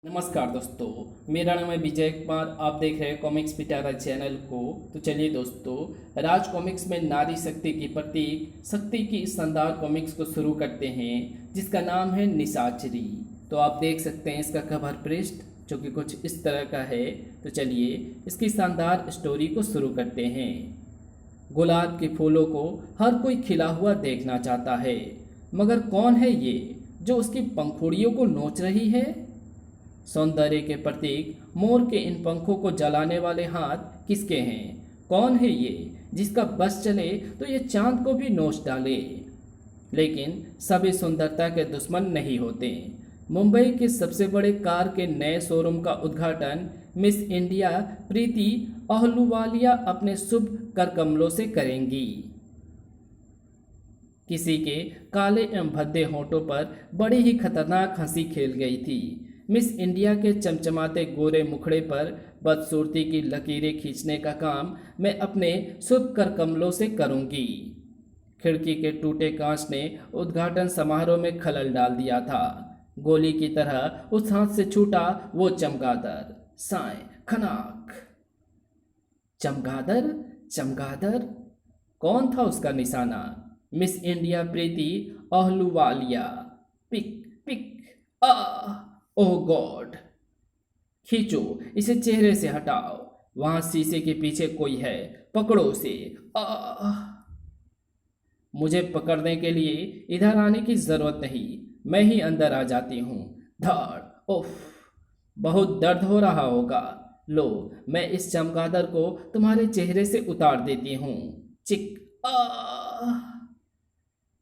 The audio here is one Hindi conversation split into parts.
नमस्कार दोस्तों, मेरा नाम है विजय कुमार। आप देख रहे हैं कॉमिक्स पिटारा चैनल को। तो चलिए दोस्तों, राज कॉमिक्स में नारी शक्ति की प्रतीक शक्ति की इस शानदार कॉमिक्स को शुरू करते हैं, जिसका नाम है निशाचरी। तो आप देख सकते हैं इसका कवर पृष्ठ जो कि कुछ इस तरह का है। तो चलिए इसकी शानदार स्टोरी को शुरू करते हैं। गुलाब के फूलों को हर कोई खिला हुआ देखना चाहता है, मगर कौन है ये जो उसकी पंखुड़ियों को नोच रही है? सौंदर्य के प्रतीक मोर के इन पंखों को जलाने वाले हाथ किसके हैं? कौन है ये जिसका बस चले तो ये चांद को भी नोच डाले? लेकिन सभी सुंदरता के दुश्मन नहीं होते। मुंबई के सबसे बड़े कार के नए शोरूम का उद्घाटन मिस इंडिया प्रीति अहलूवालिया अपने शुभ करकमलों से करेंगी। किसी के काले एवं भद्दे होठों पर बड़ी ही खतरनाक हंसी खेल गई थी। मिस इंडिया के चमचमाते गोरे मुखड़े पर बदसूरती की लकीरें खींचने का काम मैं अपने शुभ कर कमलों से करूंगी। खिड़की के टूटे कांच ने उद्घाटन समारोह में खलल डाल दिया था। गोली की तरह उस हाथ से छूटा वो चमगादड़। साए खनाक। चमगादड़ चमगादड़, कौन था उसका निशाना? मिस इंडिया प्रीति अहलूवालिया। पिक पिक आ। ओह गॉड! खींचो, इसे चेहरे से हटाओ। वहां शीशे के पीछे कोई है, पकड़ो उसे। आह! मुझे पकड़ने के लिए इधर आने की जरूरत नहीं, मैं ही अंदर आ जाती हूँ। धड़! ओफ! बहुत दर्द हो रहा होगा। लो, मैं इस चमगादड़ को तुम्हारे चेहरे से उतार देती हूँ। चिक! आह!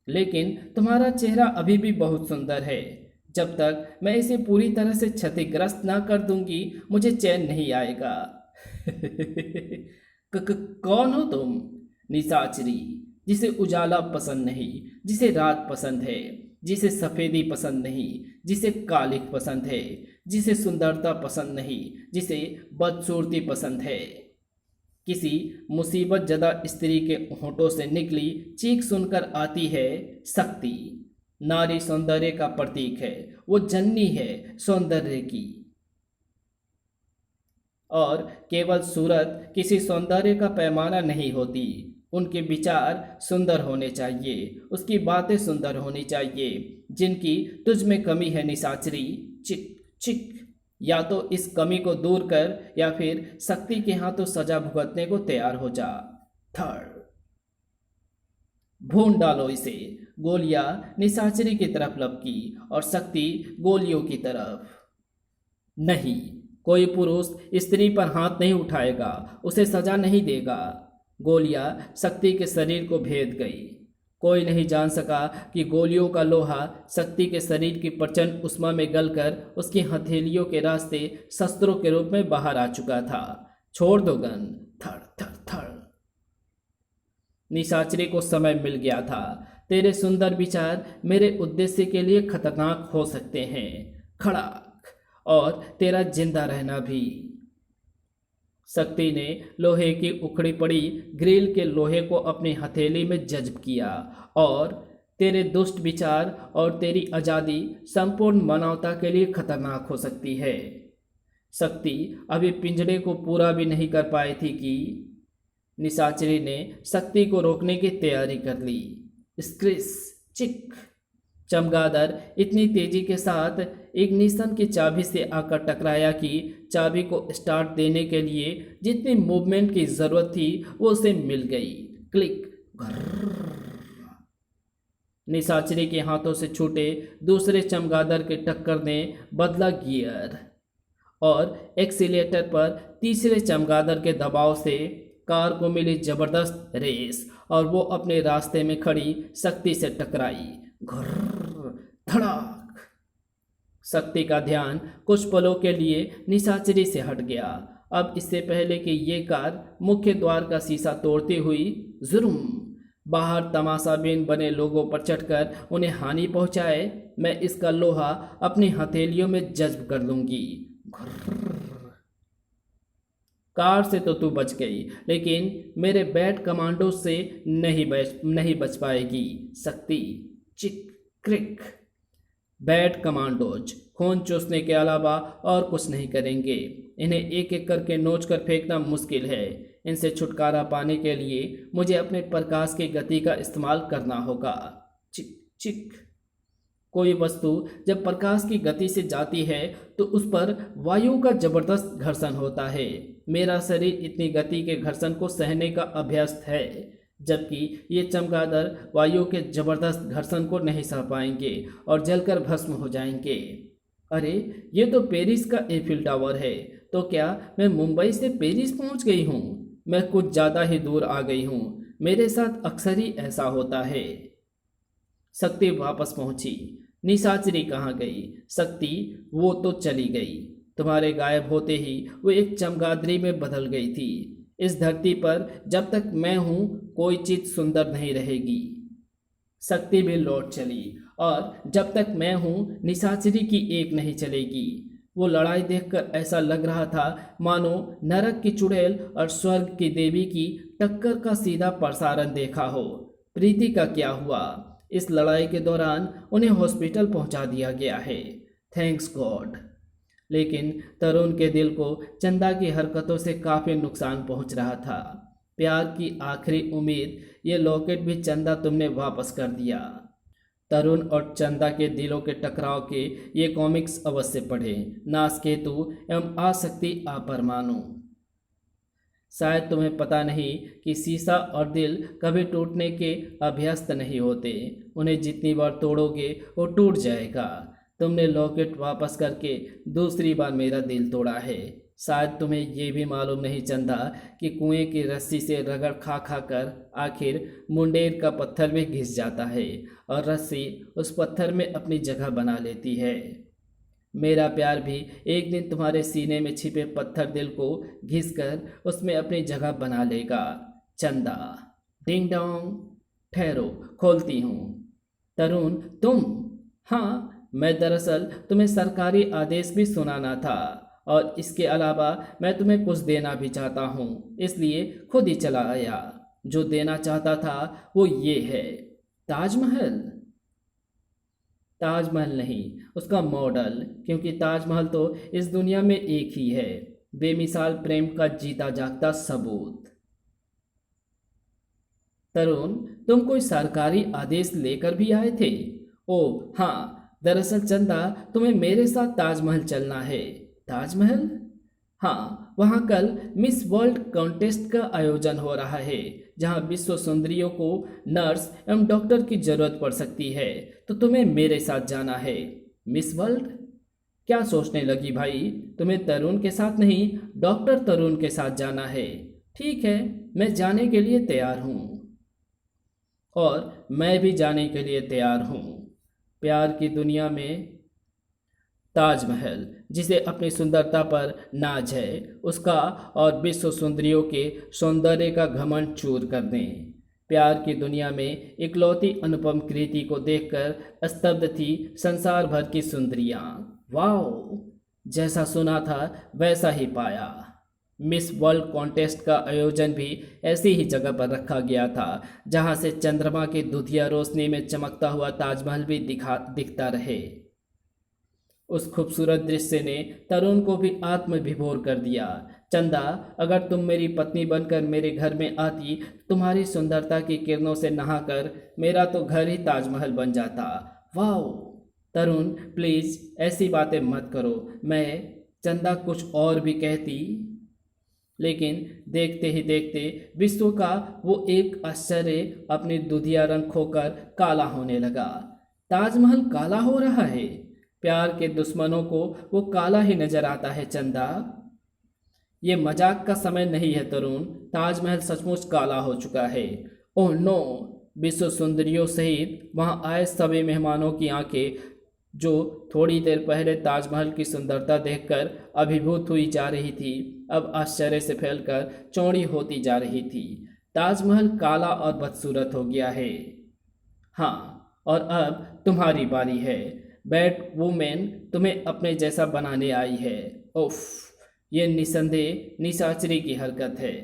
लेकिन तुम्हारा चेहरा अभी भी बहुत सुंदर है। जब तक मैं इसे पूरी तरह से क्षतिग्रस्त ना कर दूंगी, मुझे चैन नहीं आएगा। कौन हो तुम? निशाचरी, जिसे उजाला पसंद नहीं, जिसे रात पसंद है, जिसे सफेदी पसंद नहीं, जिसे कालिख पसंद है, जिसे सुंदरता पसंद नहीं, जिसे बदसूरती पसंद है। किसी मुसीबत ज़दा स्त्री के होठों से निकली चीख सुनकर आती है शक्ति। नारी सौंदर्य का प्रतीक है, वो जननी है सौंदर्य की। और केवल सूरत किसी सौंदर्य का पैमाना नहीं होती। उनके विचार सुंदर होने चाहिए, उसकी बातें सुंदर होनी चाहिए। जिनकी तुझ में कमी है निशाचरी, चिक चिक। या तो इस कमी को दूर कर या फिर शक्ति के हाथों सजा भुगतने को तैयार हो जा। थर्ड, भून डालो इसे। गोलियां निशाचरी की तरफ लपकी और शक्ति गोलियों की तरफ। नहीं, कोई पुरुष स्त्री पर हाथ नहीं उठाएगा, उसे सजा नहीं देगा। गोलियां शक्ति के शरीर को भेद गई। कोई नहीं जान सका कि गोलियों का लोहा शक्ति के शरीर की प्रचंड उष्मा में गलकर उसकी हथेलियों के रास्ते शस्त्रों के रूप में बाहर आ चुका था। छोड़ दो गन। थड़ थड़ थड़। निशाचरी को समय मिल गया था। तेरे सुंदर विचार मेरे उद्देश्य के लिए खतरनाक हो सकते हैं। खड़ाक! और तेरा जिंदा रहना भी। शक्ति ने लोहे की उखड़ी पड़ी ग्रिल के लोहे को अपनी हथेली में जज्ब किया और तेरे दुष्ट विचार और तेरी आज़ादी संपूर्ण मानवता के लिए खतरनाक हो सकती है। शक्ति अभी पिंजड़े को पूरा भी नहीं कर पाई थी कि निशाचरी ने शक्ति को रोकने की तैयारी कर ली। स्क्रिस! चिक! चमगादड़ इतनी तेजी के साथ इग्निशन की चाबी से आकर टकराया कि चाबी को स्टार्ट देने के लिए जितनी मूवमेंट की जरूरत थी वो उसे मिल गई। क्लिक! घर्र। निशाचरी के हाथों से छूटे दूसरे चमगादड़ के टक्कर ने बदला गियर और एक्सीलेटर पर तीसरे चमगादड़ के दबाव से कार को मिली जबरदस्त रेस और वो अपने रास्ते में खड़ी शक्ति से टकराई। घर्र! धड़ाक! शक्ति का ध्यान कुछ पलों के लिए निशाचरी से हट गया। अब इससे पहले कि ये कार मुख्य द्वार का शीशा तोड़ती हुई जुर्म बाहर तमाशाबीन बने लोगों पर चढ़कर उन्हें हानि पहुंचाए, मैं इसका लोहा अपनी हथेलियों में जज्ब कर लूंगी। घर्र! कार से तो तू बच गई, लेकिन मेरे बैट कमांडो से नहीं बच पाएगी शक्ति। चिक क्रिक! बैट कमांडोज खून चूसने के अलावा और कुछ नहीं करेंगे। इन्हें एक एक करके नोच कर फेंकना मुश्किल है। इनसे छुटकारा पाने के लिए मुझे अपने प्रकाश की गति का इस्तेमाल करना होगा। चिक चिक। कोई वस्तु जब प्रकाश की गति से जाती है तो उस पर वायु का जबरदस्त घर्षण होता है। मेरा शरीर इतनी गति के घर्षण को सहने का अभ्यस्त है, जबकि ये चमगादड़ वायु के जबरदस्त घर्षण को नहीं सह पाएंगे और जलकर भस्म हो जाएंगे। अरे, ये तो पेरिस का एफिल टावर है। तो क्या मैं मुंबई से पेरिस पहुंच गई हूँ? मैं कुछ ज़्यादा ही दूर आ गई हूँ। मेरे साथ अक्सर ही ऐसा होता है। शक्ति वापस पहुंची। निशाचरी कहाँ गई? शक्ति, वो तो चली गई। तुम्हारे गायब होते ही वो एक चमगादड़ी में बदल गई थी। इस धरती पर जब तक मैं हूँ कोई चीज सुंदर नहीं रहेगी। शक्ति भी लौट चली और जब तक मैं हूँ निशाचरी की एक नहीं चलेगी। वो लड़ाई देखकर ऐसा लग रहा था मानो नरक की चुड़ैल और स्वर्ग की देवी की टक्कर का सीधा प्रसारण देखा हो। प्रीति का क्या हुआ? इस लड़ाई के दौरान उन्हें हॉस्पिटल पहुंचा दिया गया है, थैंक्स गॉड। लेकिन तरुण के दिल को चंदा की हरकतों से काफ़ी नुकसान पहुंच रहा था। प्यार की आखिरी उम्मीद, ये लॉकेट भी चंदा तुमने वापस कर दिया। तरुण और चंदा के दिलों के टकराव के ये कॉमिक्स अवश्य पढ़ें। नासकेतु एवं आसक्ति अपरमाणु। शायद तुम्हें पता नहीं कि शीशा और दिल कभी टूटने के अभ्यस्त नहीं होते। उन्हें जितनी बार तोड़ोगे वो टूट जाएगा। तुमने लॉकेट वापस करके दूसरी बार मेरा दिल तोड़ा है। शायद तुम्हें ये भी मालूम नहीं चंदा कि कुएं की रस्सी से रगड़ खा खा कर आखिर मुंडेर का पत्थर में घिस जाता है और रस्सी उस पत्थर में अपनी जगह बना लेती है। मेरा प्यार भी एक दिन तुम्हारे सीने में छिपे पत्थर दिल को घिसकर उसमें अपनी जगह बना लेगा। चंदा। Ding dong. ठहरो, खोलती हूँ। तरुण, तुम? हाँ, मैं दरअसल तुम्हें सरकारी आदेश भी सुनाना था और इसके अलावा मैं तुम्हें कुछ देना भी चाहता हूँ, इसलिए खुद ही चला आया। जो देना चाहता था वो ये है, ताजमहल। ताजमहल नहीं, उसका मॉडल, क्योंकि ताजमहल तो इस दुनिया में एक ही है, बेमिसाल प्रेम का जीता जागता सबूत। तरुण, तुम कोई सरकारी आदेश लेकर भी आए थे? ओ हाँ, दरअसल चंदा, तुम्हें मेरे साथ ताजमहल चलना है। ताजमहल? हाँ, वहाँ कल मिस वर्ल्ड कॉन्टेस्ट का आयोजन हो रहा है, जहाँ विश्व सुंदरियों को नर्स एवं डॉक्टर की जरूरत पड़ सकती है, तो तुम्हें मेरे साथ जाना है। Miss world? क्या सोचने लगी भाई? तुम्हें तरुण के साथ नहीं, डॉक्टर तरुण के साथ जाना है। ठीक है, मैं जाने के लिए तैयार हूँ। और मैं भी जाने के लिए तैयार हूँ। प्यार की दुनिया में ताजमहल, जिसे अपनी सुंदरता पर नाज है, उसका और विश्व सुंदरियों के सौंदर्य का घमंड चूर कर दें। प्यार की दुनिया में इकलौती अनुपम कृति को देखकर स्तब्ध थी संसार भर की सुंदरियां। वाओ, जैसा सुना था वैसा ही पाया। मिस वर्ल्ड कॉन्टेस्ट का आयोजन भी ऐसी ही जगह पर रखा गया था, जहां से चंद्रमा की दुधिया रोशनी में चमकता हुआ ताजमहल भी दिखता रहे। उस खूबसूरत दृश्य ने तरुण को भी आत्म विभोर कर दिया। चंदा, अगर तुम मेरी पत्नी बनकर मेरे घर में आती, तुम्हारी सुंदरता की किरणों से नहाकर मेरा तो घर ही ताजमहल बन जाता। वाओ। तरुण, प्लीज ऐसी बातें मत करो। चंदा कुछ और भी कहती, लेकिन देखते ही देखते विश्व का वो एक आश्चर्य अपनी दुधिया रंग खोकर काला होने लगा। ताजमहल काला हो रहा है? प्यार के दुश्मनों को वो काला ही नजर आता है चंदा। ये मजाक का समय नहीं है तरुण, ताजमहल सचमुच काला हो चुका है। Oh no. विश्व सुंदरियों सहित वहां आए सभी मेहमानों की आंखें, जो थोड़ी देर पहले ताजमहल की सुंदरता देखकर अभिभूत हुई जा रही थी, अब आश्चर्य से फैलकर चौड़ी होती जा रही थी। ताजमहल काला और बदसूरत हो गया है। हाँ, और अब तुम्हारी बारी है। बैट वुमेन तुम्हें अपने जैसा बनाने आई है। उफ, ये निसंदेह निशाचरी की हरकत है।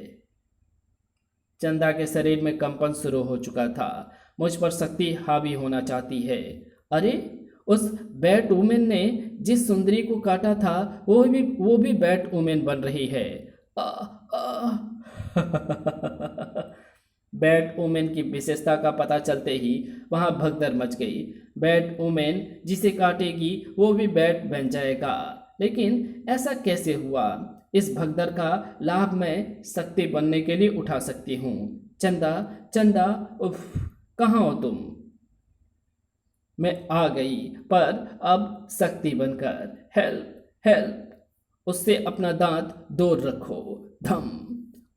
चंदा के शरीर में कंपन शुरू हो चुका था। मुझ पर शक्ति हावी होना चाहती है। अरे, उस बैट वुमेन ने जिस सुंदरी को काटा था वो भी बैट वुमेन बन रही है। आ, आ। बैट वुमेन की विशेषता का पता चलते ही वहां भगदड़ मच गई। बैट वुमेन जिसे काटेगी वो भी बैट बन जाएगा। लेकिन ऐसा कैसे हुआ? इस भगदड़ का लाभ मैं शक्ति बनने के लिए उठा सकती हूँ। चंदा, चंदा, उफ, कहाँ हो तुम? मैं आ गई, पर अब शक्ति बनकर। Help, help! उससे अपना दांत दूर रखो। धम!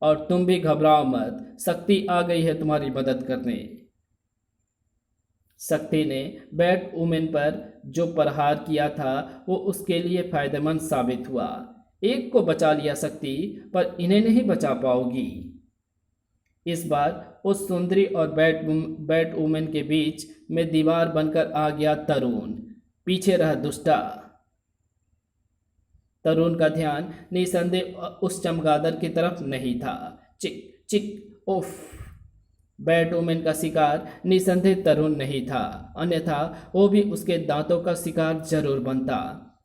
और तुम भी घबराओ मत, शक्ति आ गई है तुम्हारी मदद करने। शक्ति ने बैट वुमेन पर जो प्रहार किया था वो उसके लिए फायदेमंद साबित हुआ। एक को बचा लिया शक्ति, पर इन्हें नहीं बचा पाओगी। इस बार उस सुंदरी और बैट वुमेन के बीच में दीवार बनकर आ गया तरुण। पीछे रह दुष्टा! तरुण का ध्यान निसंदेह उस चमगादड़ की तरफ नहीं था। चिक चिक! उफ! बैट वुमेन का शिकार निसंदेह तरुण नहीं था, अन्यथा वो भी उसके दांतों का शिकार जरूर बनता।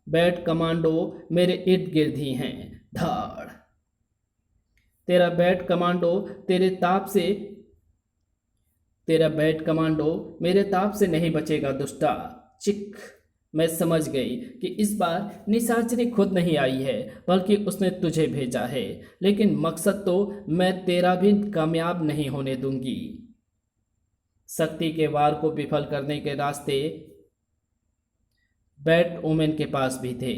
बैट कमांडो मेरे इर्द गिर्द ही हैं। धाड़! तेरा बैट कमांडो मेरे ताप से नहीं बचेगा दुष्टा। चिक! मैं समझ गई कि इस बार निशाचरी खुद नहीं आई है, बल्कि उसने तुझे भेजा है। लेकिन मकसद तो मैं तेरा भी कामयाब नहीं होने दूंगी। शक्ति के वार को विफल करने के रास्ते बैट वुमेन के पास भी थे।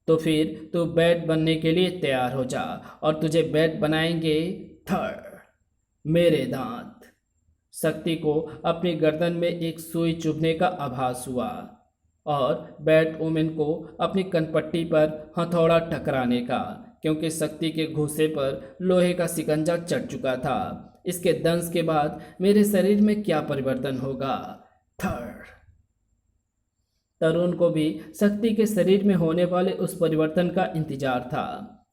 तो फिर तू बैट बनने के लिए तैयार हो जा, और तुझे बैट बनाएंगे थर्ड मेरे दांत। शक्ति को अपनी गर्दन में एक सुई चुभने का आभास हुआ और बैट वुमेन को अपनी कनपट्टी पर हथौड़ा टकराने का, क्योंकि शक्ति के घूंसे पर लोहे का शिकंजा चढ़ चुका था। इसके दंश के बाद मेरे शरीर में क्या परिवर्तन होगा? थर्ड! तरुण को भी शक्ति के शरीर में होने वाले उस परिवर्तन का इंतजार था।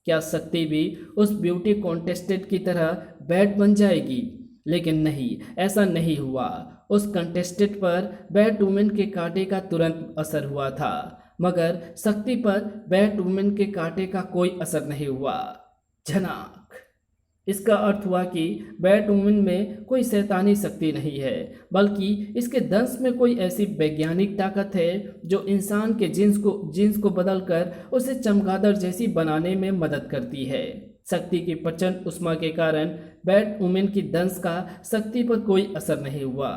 क्या शक्ति भी उस ब्यूटी कॉन्टेस्टेंट की तरह बैट बन जाएगी? लेकिन नहीं, ऐसा नहीं हुआ। उस कंटेस्टेंट पर बैट वुमेन के कांटे का तुरंत असर हुआ था, मगर शक्ति पर बैट वुमेन के कांटे का कोई असर नहीं हुआ। झनाक! इसका अर्थ हुआ कि बैट वुमेन में कोई शैतानी शक्ति नहीं है, बल्कि इसके दंश में कोई ऐसी वैज्ञानिक ताकत है जो इंसान के जीन्स को बदलकर उसे चमगादड़ जैसी बनाने में मदद करती है। शक्ति की प्रचंड उष्मा के कारण बैट वुमेन की दंश का शक्ति पर कोई असर नहीं हुआ,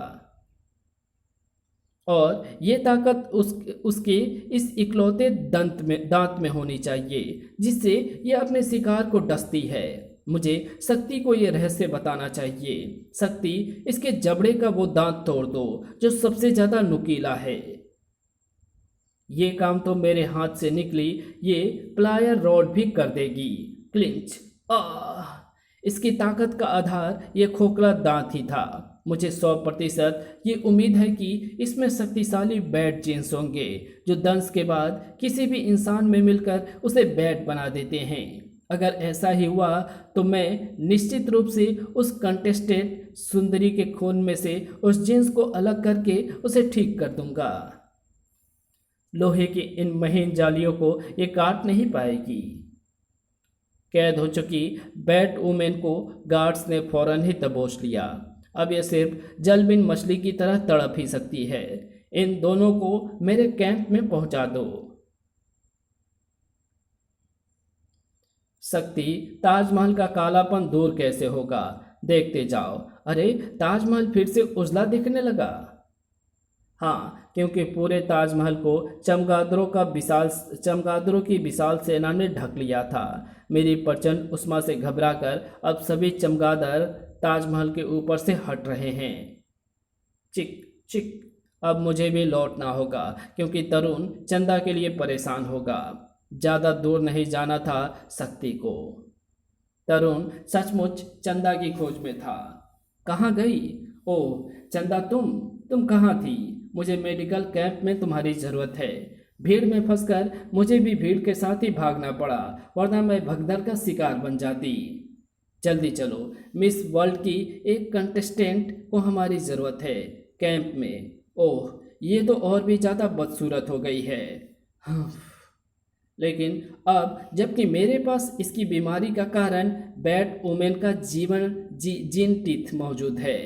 और ये ताकत उसके इस इकलौते दांत में होनी चाहिए जिससे यह अपने शिकार को डसती है। मुझे शक्ति को यह रहस्य बताना चाहिए। शक्ति, इसके जबड़े का वो दांत तोड़ दो जो सबसे ज्यादा नुकीला है। ये काम तो मेरे हाथ से निकली ये प्लायर रॉड भी कर देगी। क्लिंच! इसकी ताकत का आधार ये खोखला दांत ही था। मुझे 100% ये उम्मीद है कि इसमें शक्तिशाली बैट जीन्स होंगे जो दंश के बाद किसी भी इंसान में मिलकर उसे बैट बना देते हैं। अगर ऐसा ही हुआ तो मैं निश्चित रूप से उस कंटेस्टेंट सुंदरी के खून में से उस जीन्स को अलग करके उसे ठीक कर दूंगा। लोहे की इन महीन जालियों को ये काट नहीं पाएगी। कैद हो चुकी बैट वुमेन को गार्ड्स ने फौरन ही दबोच लिया। अब यह सिर्फ जलबिन मछली की तरह तड़प ही सकती है। इन दोनों को मेरे कैंप में पहुंचा दो। शक्ति, ताजमहल का कालापन दूर कैसे होगा? देखते जाओ। अरे, ताजमहल फिर से उजला दिखने लगा। हाँ, क्योंकि पूरे ताजमहल को चमगादड़ों की विशाल सेना ने ढक लिया था। मेरी प्रचंड उष्मा से घबराकर अब सभी चमगादड़ ताजमहल के ऊपर से हट रहे हैं। चिक चिक! अब मुझे भी लौटना होगा, क्योंकि तरुण चंदा के लिए परेशान होगा। ज़्यादा दूर नहीं जाना था शक्ति को। तरुण सचमुच चंदा की खोज में था। कहाँ गई? ओह चंदा, तुम कहाँ थी? मुझे मेडिकल कैंप में तुम्हारी ज़रूरत है। भीड़ में फंसकर मुझे भी भीड़ के साथ ही भागना पड़ा, वरना मैं भगदड़ का शिकार बन जाती। जल्दी चलो, मिस वर्ल्ड की एक कंटेस्टेंट को हमारी ज़रूरत है कैंप में। ओह, ये तो और भी ज़्यादा बदसूरत हो गई है। हाँ, लेकिन अब जबकि मेरे पास इसकी बीमारी का कारण बैट वुमेन का जीन टीथ मौजूद है,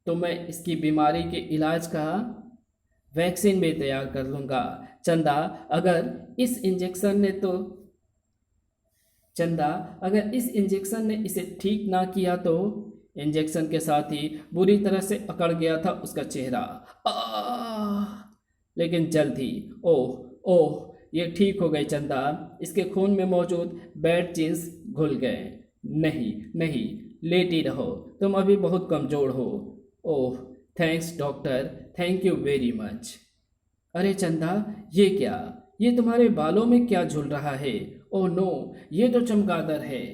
तो मैं इसकी बीमारी के इलाज का वैक्सीन भी तैयार कर लूँगा। चंदा, अगर इस इंजेक्शन ने तो चंदा अगर इस इंजेक्शन ने इसे ठीक ना किया तो। इंजेक्शन के साथ ही बुरी तरह से अकड़ गया था उसका चेहरा। आह! लेकिन जल्द ही, ओह ओह, ये ठीक हो गई चंदा। इसके खून में मौजूद बैड जीन्स घुल गए। नहीं नहीं, लेटी रहो, तुम अभी बहुत कमज़ोर हो। ओह, thanks doctor, thank you very much. अरे चंदा, ये क्या? ये तुम्हारे बालों में क्या झूल रहा है? ओह नो, ये तो चमगादड़ है।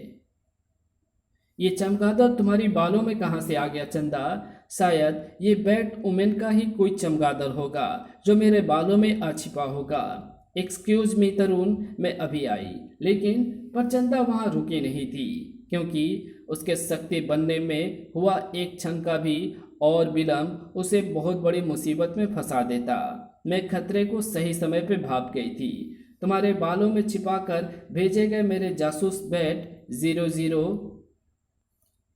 ये चमगादड़ तुम्हारी बालों में कहाँ से आ गया चंदा? शायद ये बैट वुमेन का ही कोई चमगादड़ होगा जो मेरे बालों में आ छिपा होगा। एक्सक्यूज मी तरुण, मैं अभी आई। लेकिन पर चंदा वहाँ रुकी नहीं थी, क्योंकि उसके शक्ति बनने में हुआ एक क्षण का भी और विलंब उसे बहुत बड़ी मुसीबत में फंसा देता। मैं खतरे को सही समय पे भाप गई थी। तुम्हारे बालों में छिपाकर भेजे गए मेरे जासूस बैट 00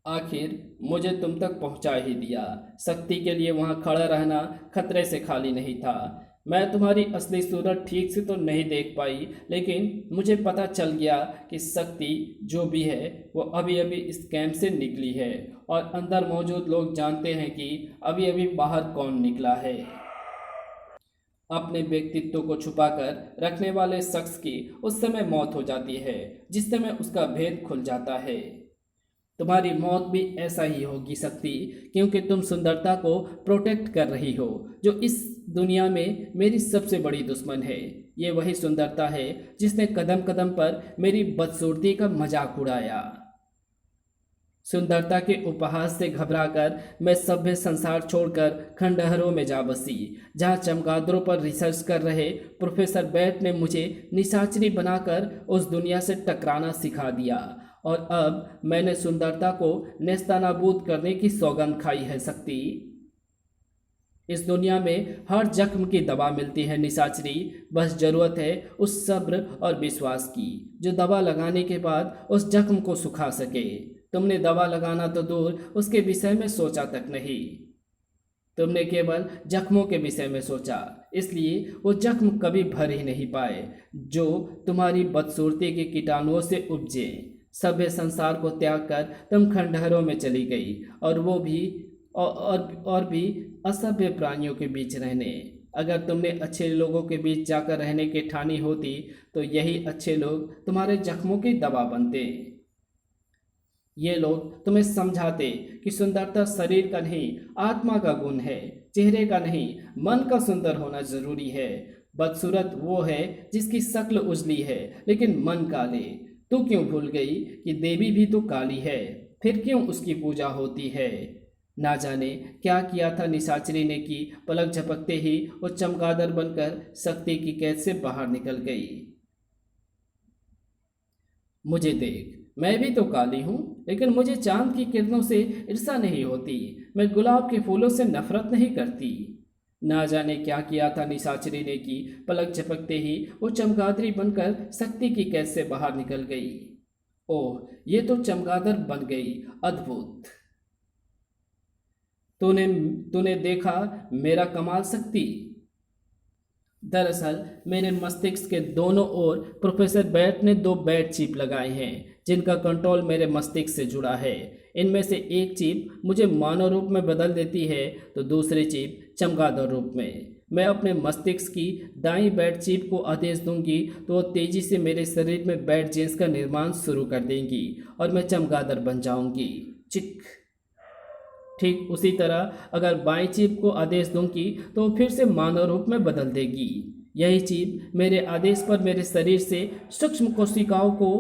आखिर मुझे तुम तक पहुंचा ही दिया। शक्ति के लिए वहां खड़ा रहना खतरे से खाली नहीं था। मैं तुम्हारी असली सूरत ठीक से तो नहीं देख पाई, लेकिन मुझे पता चल गया कि शक्ति जो भी है वो अभी अभी इस कैंप से निकली है, और अंदर मौजूद लोग जानते हैं कि अभी अभी बाहर कौन निकला है। अपने व्यक्तित्व को छुपाकर रखने वाले शख्स की उस समय मौत हो जाती है जिस समय उसका भेद खुल जाता है। तुम्हारी मौत भी ऐसा ही होगी शक्ति, क्योंकि तुम सुंदरता को प्रोटेक्ट कर रही हो जो इस दुनिया में मेरी सबसे बड़ी दुश्मन है। ये वही सुंदरता है जिसने कदम कदम पर मेरी बदसूरती का मजाक उड़ाया। सुंदरता के उपहास से घबराकर मैं सभ्य संसार छोड़कर खंडहरों में जा बसी, जहाँ चमगादड़ों पर रिसर्च कर रहे प्रोफेसर बैट ने मुझे निशाचरी बनाकर उस दुनिया से टकराना सिखा दिया, और अब मैंने सुंदरता को नेस्तनाबूद करने की सौगंध खाई है शक्ति। इस दुनिया में हर जख्म की दवा मिलती है निशाचरी, बस जरूरत है उस सब्र और विश्वास की जो दवा लगाने के बाद उस जख्म को सुखा सके। तुमने दवा लगाना तो दूर उसके विषय में सोचा तक नहीं, तुमने केवल जख्मों के विषय में सोचा, इसलिए वो जख्म कभी भर ही नहीं पाए जो तुम्हारी बदसूरती के कीटाणुओं से उपजे। सभ्य संसार को त्याग कर तुम खंडहरों में चली गई, और वो भी और भी असभ्य प्राणियों के बीच रहने। अगर तुमने अच्छे लोगों के बीच जाकर रहने की ठानी होती तो यही अच्छे लोग तुम्हारे जख्मों की दवा बनते। ये लोग तुम्हें समझाते कि सुंदरता शरीर का नहीं आत्मा का गुण है, चेहरे का नहीं मन का सुंदर होना जरूरी है। बदसूरत वो है जिसकी शक्ल उजली है लेकिन मन काले। तू क्यों भूल गई कि देवी भी तो काली है? फिर क्यों उसकी पूजा होती है? ना जाने क्या किया था निशाचरी ने कि पलक झपकते ही वो चमगादड़ बनकर शक्ति की कैद से बाहर निकल गई। मुझे देख, मैं भी तो काली हूँ, लेकिन मुझे चांद की किरणों से ईर्ष्या नहीं होती। मैं गुलाब के फूलों से नफरत नहीं करती। ना जाने क्या किया था निशाचरी ने कि पलक झपकते ही वो चमगादड़ी बनकर शक्ति की कैद से बाहर निकल गई। ओह, ये तो चमगादड़ बन गई। अद्भुत। तूने तूने देखा मेरा कमाल शक्ति? दरअसल मेरे मस्तिष्क के दोनों ओर प्रोफेसर बैट ने 2 बैट चिप लगाए हैं जिनका कंट्रोल मेरे मस्तिष्क से जुड़ा है। इनमें से एक चिप मुझे मानव रूप में बदल देती है तो दूसरी चिप चमगादड़ रूप में। मैं अपने मस्तिष्क की दाईं बैट चिप को आदेश दूंगी तो वो तेजी से मेरे शरीर में बैट जीन्स का निर्माण शुरू कर देंगी और मैं चमगादड़ बन जाऊंगी। चिक। ठीक उसी तरह अगर बाईं चिप को आदेश दूंगी तो फिर से मानव रूप में बदल देगी। यही चिप मेरे आदेश पर मेरे शरीर से सूक्ष्म कोशिकाओं को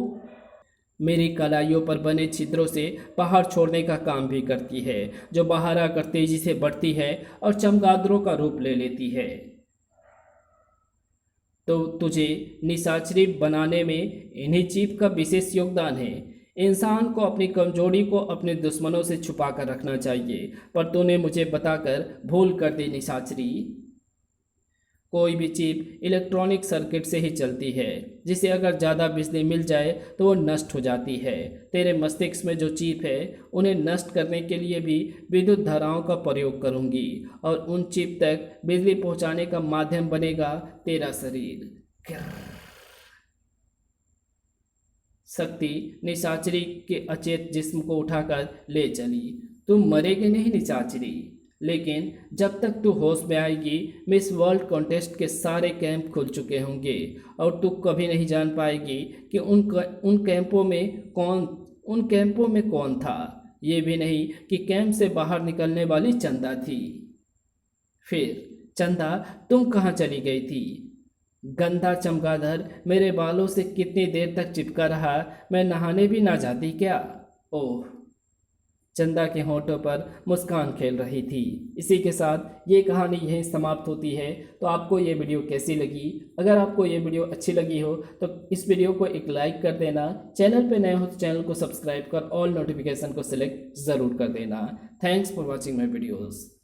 मेरी कलाइयों पर बने छिद्रों से बाहर छोड़ने का काम भी करती है, जो बाहर आकर तेजी से बढ़ती है और चमगादड़ों का रूप ले लेती है। तो तुझे निशाचरी बनाने में इन्हीं चिप का विशेष योगदान है। इंसान को अपनी कमजोरी को अपने दुश्मनों से छुपा कर रखना चाहिए, पर तूने मुझे बताकर भूल कर दी निशाचरी। कोई भी चिप इलेक्ट्रॉनिक सर्किट से ही चलती है, जिसे अगर ज़्यादा बिजली मिल जाए तो वो नष्ट हो जाती है। तेरे मस्तिष्क में जो चिप है उन्हें नष्ट करने के लिए भी विद्युत धाराओं का प्रयोग करूंगी और उन चिप तक बिजली पहुंचाने का माध्यम बनेगा तेरा शरीर। शक्ति निशाचरी के अचेत जिस्म को उठाकर ले चली। तुम मरेगी नहीं निशाचरी, लेकिन जब तक तू होश में आएगी मिस वर्ल्ड कॉन्टेस्ट के सारे कैंप खुल चुके होंगे और तू कभी नहीं जान पाएगी कि उन कैंपों में कौन था। ये भी नहीं कि कैंप से बाहर निकलने वाली चंदा थी। फिर चंदा तुम कहाँ चली गई थी? गंदा चमगादड़ मेरे बालों से कितनी देर तक चिपका रहा, मैं नहाने भी ना जाती क्या? ओह, चंदा के होठों पर मुस्कान खेल रही थी। इसी के साथ ये कहानी यहीं समाप्त होती है। तो आपको ये वीडियो कैसी लगी? अगर आपको ये वीडियो अच्छी लगी हो तो इस वीडियो को एक लाइक कर देना। चैनल पे नए हो तो चैनल को सब्सक्राइब कर ऑल नोटिफिकेशन को सिलेक्ट ज़रूर कर देना। Thanks for watching my videos.